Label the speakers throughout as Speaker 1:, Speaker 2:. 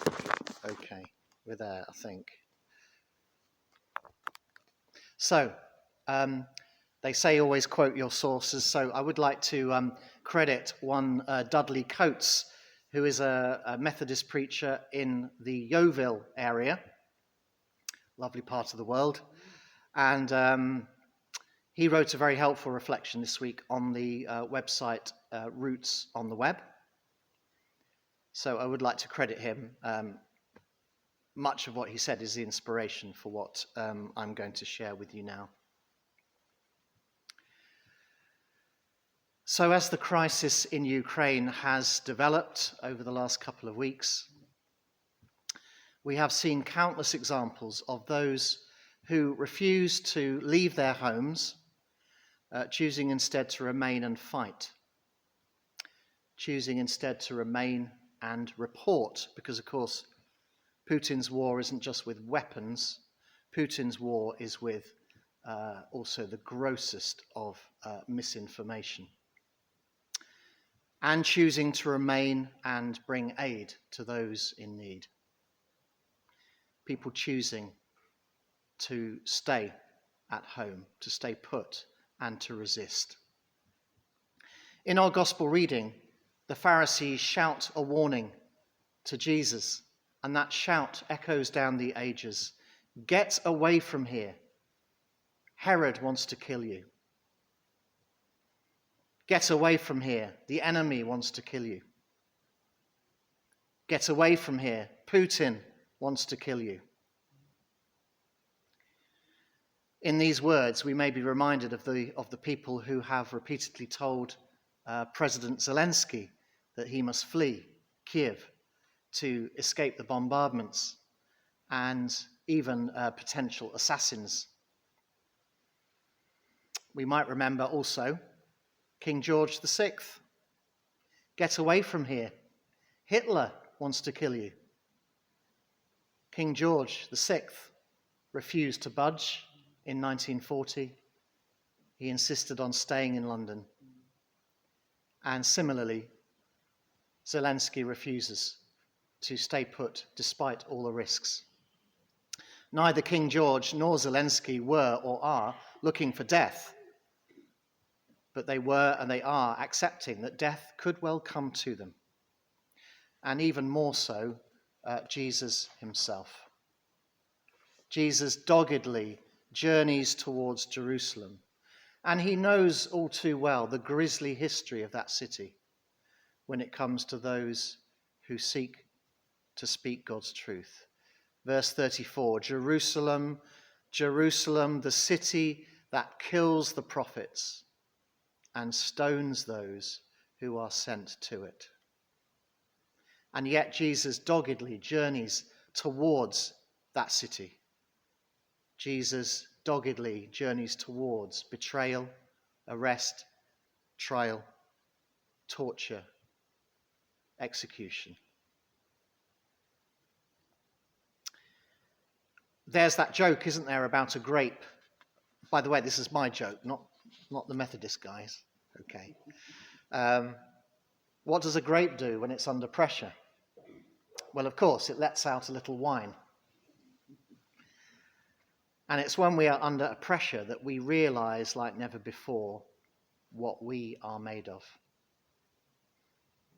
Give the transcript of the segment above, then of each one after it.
Speaker 1: Okay, we're there, I think. So, they say always quote your sources, so I would like to credit one Dudley Coates, who is a Methodist preacher in the Yeovil area, lovely part of the world, and he wrote a very helpful reflection this week on the website Roots on the Web. So I would like to credit him. Much of what he said is the inspiration for what I'm going to share with you now. So as the crisis in Ukraine has developed over the last couple of weeks, we have seen countless examples of those who refuse to leave their homes, choosing instead to remain and fight, choosing instead to remain and report, because of course Putin's war isn't just with weapons. Putin's war is with also the grossest of misinformation. And choosing to remain and bring aid to those in need. People choosing to stay at home, to stay put, and to resist. In our gospel reading, the Pharisees shout a warning to Jesus, and that shout echoes down the ages. Get away from here. Herod wants to kill you. Get away from here. The enemy wants to kill you. Get away from here. Putin wants to kill you. In these words, we may be reminded of the people who have repeatedly told President Zelensky that he must flee Kiev to escape the bombardments and even potential assassins. We might remember also King George VI. Get away from here. Hitler wants to kill you. King George VI refused to budge in 1940. He insisted on staying in London. And similarly, Zelensky refuses to stay put despite all the risks. Neither King George nor Zelensky were or are looking for death, but they were and they are accepting that death could well come to them. And even more so, Jesus himself. Jesus doggedly journeys towards Jerusalem, and he knows all too well the grisly history of that city when it comes to those who seek to speak God's truth. Verse 34, Jerusalem, Jerusalem, the city that kills the prophets and stones those who are sent to it. And yet Jesus doggedly journeys towards that city. Jesus doggedly journeys towards betrayal, arrest, trial, torture, execution. There's that joke, isn't there, about a grape? By the way, this is my joke, not the Methodist guys. Okay. What does a grape do when it's under pressure? Well, of course, it lets out a little wine. And it's when we are under pressure that we realize, like never before, what we are made of.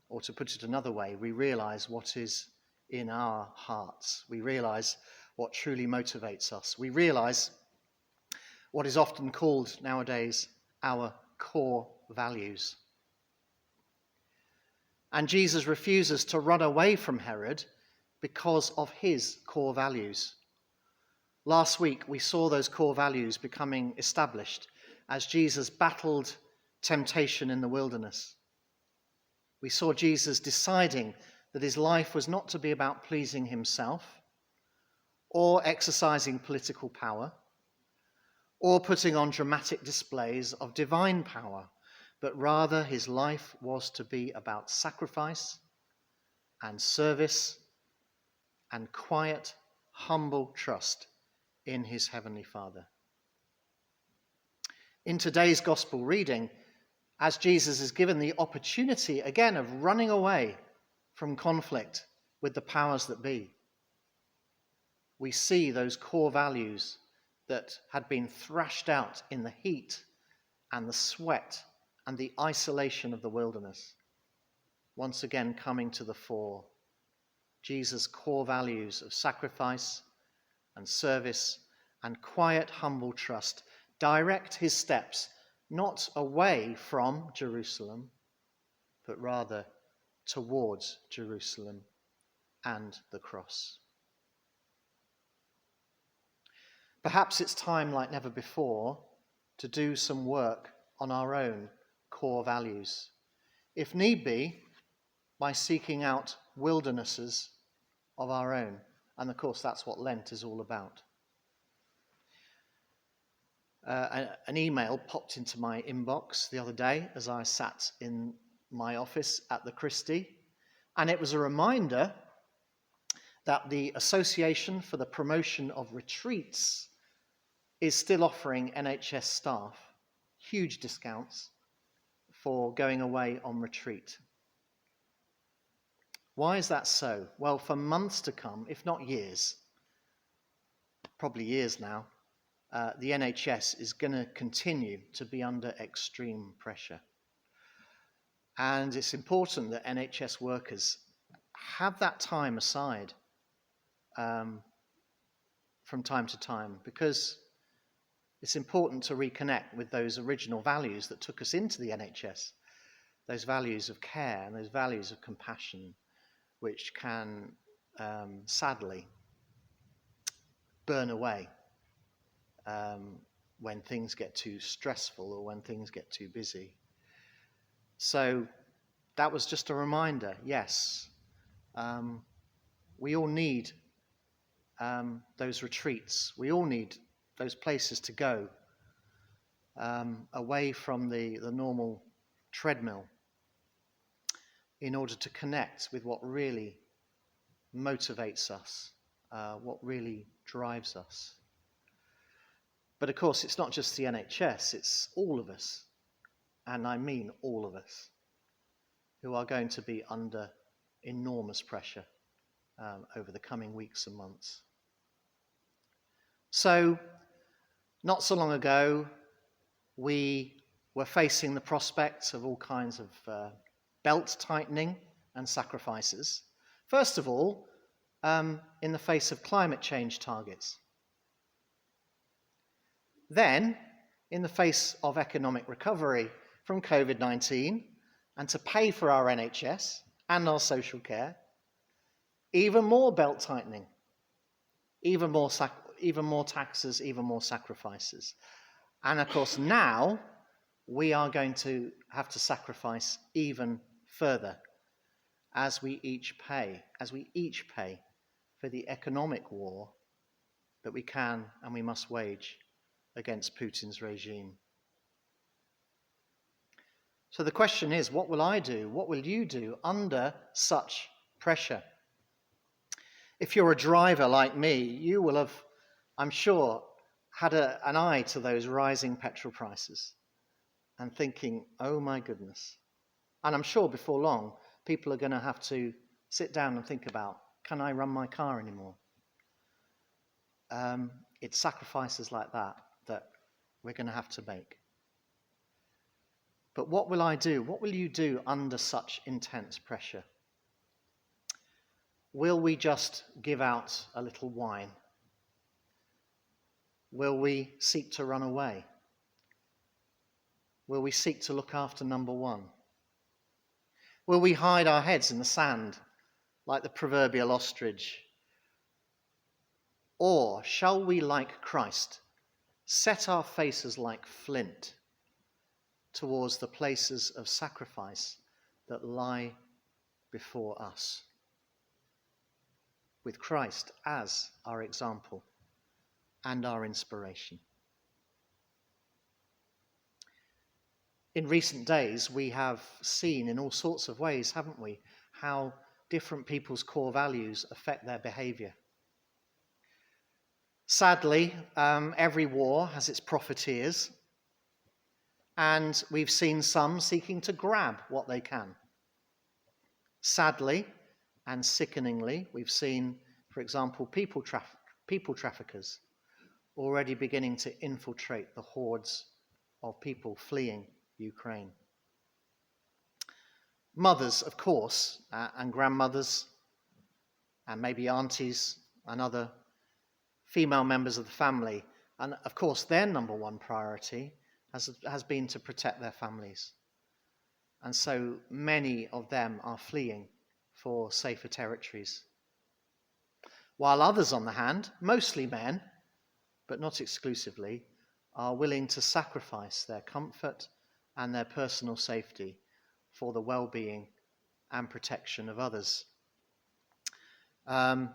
Speaker 1: Or to put it another way, we realize what is in our hearts. We realize what truly motivates us. We realize what is often called nowadays our core values. And Jesus refuses to run away from Herod because of his core values. Last week, we saw those core values becoming established as Jesus battled temptation in the wilderness. We saw Jesus deciding that his life was not to be about pleasing himself or exercising political power or putting on dramatic displays of divine power, but rather his life was to be about sacrifice and service and quiet, humble trust in his heavenly Father. In today's gospel reading, as Jesus is given the opportunity again of running away from conflict with the powers that be. We see those core values that had been thrashed out in the heat and the sweat and the isolation of the wilderness, once again coming to the fore. Jesus' core values of sacrifice and service and quiet, humble trust direct his steps not away from Jerusalem, but rather towards Jerusalem and the cross. Perhaps it's time, like never before, to do some work on our own core values. If need be, by seeking out wildernesses of our own. And of course, that's what Lent is all about. An email popped into my inbox the other day as I sat in my office at the Christie, and it was a reminder that the Association for the Promotion of Retreats is still offering NHS staff huge discounts for going away on retreat. Why is that so? Well, for months to come, if not years, probably years now, the NHS is going to continue to be under extreme pressure. And it's important that NHS workers have that time aside from time to time, because it's important to reconnect with those original values that took us into the NHS, those values of care and those values of compassion, which can sadly burn away when things get too stressful or when things get too busy. So that was just a reminder, yes, we all need those retreats. We all need those places to go away from the normal treadmill in order to connect with what really motivates us, what really drives us. But of course, it's not just the NHS, it's all of us, and I mean all of us, who are going to be under enormous pressure over the coming weeks and months. So, not so long ago, we were facing the prospects of all kinds of belt tightening and sacrifices. First of all, in the face of climate change targets. Then, in the face of economic recovery from COVID-19, and to pay for our NHS and our social care, even more belt tightening, even more taxes, even more sacrifices. And of course, now we are going to have to sacrifice even further as we each pay for the economic war that we can and we must wage against Putin's regime. So the question is, what will I do? What will you do under such pressure? If you're a driver like me, you will have, I'm sure, had an eye to those rising petrol prices and thinking, oh my goodness. And I'm sure before long, people are going to have to sit down and think about, can I run my car anymore? It's sacrifices like that we're going to have to make. But what will I do? What will you do under such intense pressure? Will we just give out a little wine? Will we seek to run away? Will we seek to look after number one? Will we hide our heads in the sand like the proverbial ostrich? Or shall we, like Christ, set our faces like flint towards the places of sacrifice that lie before us, with Christ as our example and our inspiration? In recent days, we have seen in all sorts of ways, haven't we, how different people's core values affect their behaviour. Sadly, every war has its profiteers, and we've seen some seeking to grab what they can. Sadly, And sickeningly, we've seen, for example, people traffickers already beginning to infiltrate the hordes of people fleeing Ukraine. Mothers, of course, and grandmothers, and maybe aunties and other female members of the family. And of course, their number one priority has been to protect their families. And so many of them are fleeing for safer territories. While others, on the hand, mostly men, but not exclusively, are willing to sacrifice their comfort and their personal safety for the well-being and protection of others.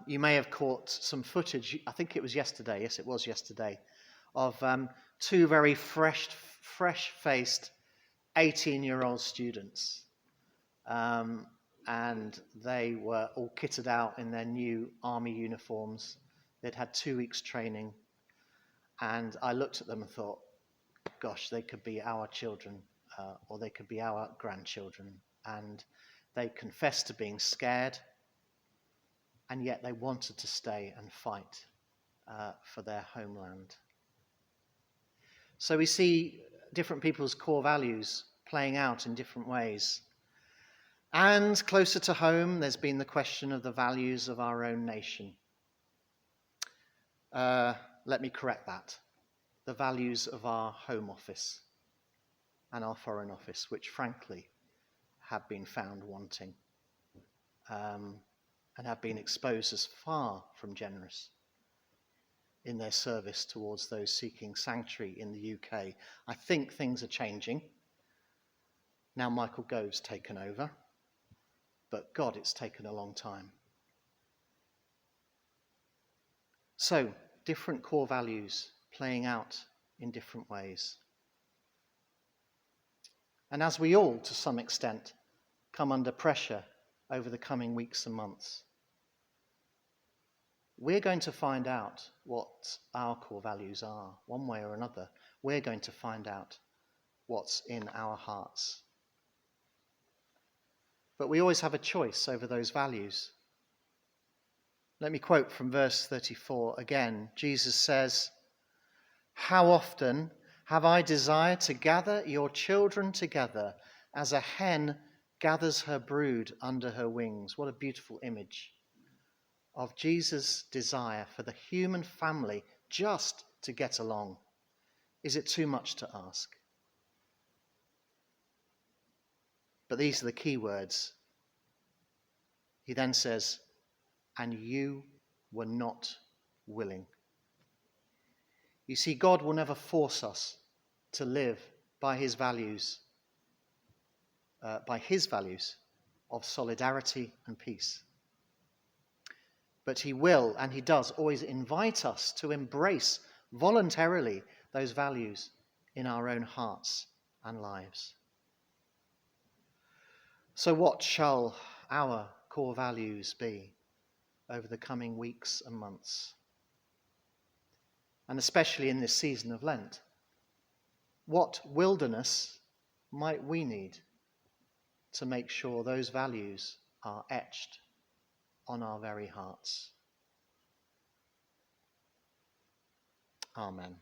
Speaker 1: You may have caught some footage, I think it was yesterday, yes it was yesterday, of two very fresh-faced 18-year-old students. And they were all kitted out in their new army uniforms. They'd had 2 weeks training. And I looked at them and thought, gosh, they could be our children, or they could be our grandchildren. And they confessed to being scared, and yet they wanted to stay and fight for their homeland. So we see different people's core values playing out in different ways. And closer to home, there's been the question of the values of our own nation. Let me correct that. The values of our Home Office and our Foreign Office, which frankly have been found wanting and have been exposed as far from generous in their service towards those seeking sanctuary in the UK. I think things are changing. Now Michael Gove's taken over, but God, it's taken a long time. So, different core values playing out in different ways. And as we all, to some extent, come under pressure over the coming weeks and months, we're going to find out what our core values are, one way or another. We're going to find out what's in our hearts. But we always have a choice over those values. Let me quote from verse 34 again. Jesus says, "How often have I desired to gather your children together as a hen gathers her brood under her wings." What a beautiful image of Jesus' desire for the human family just to get along. Is it too much to ask? But these are the key words. He then says, "And you were not willing." You see, God will never force us to live by his values of solidarity and peace. But he will, and he does, always invite us to embrace voluntarily those values in our own hearts and lives. So what shall our core values be over the coming weeks and months? And especially in this season of Lent, what wilderness might we need to make sure those values are etched on our very hearts? Amen.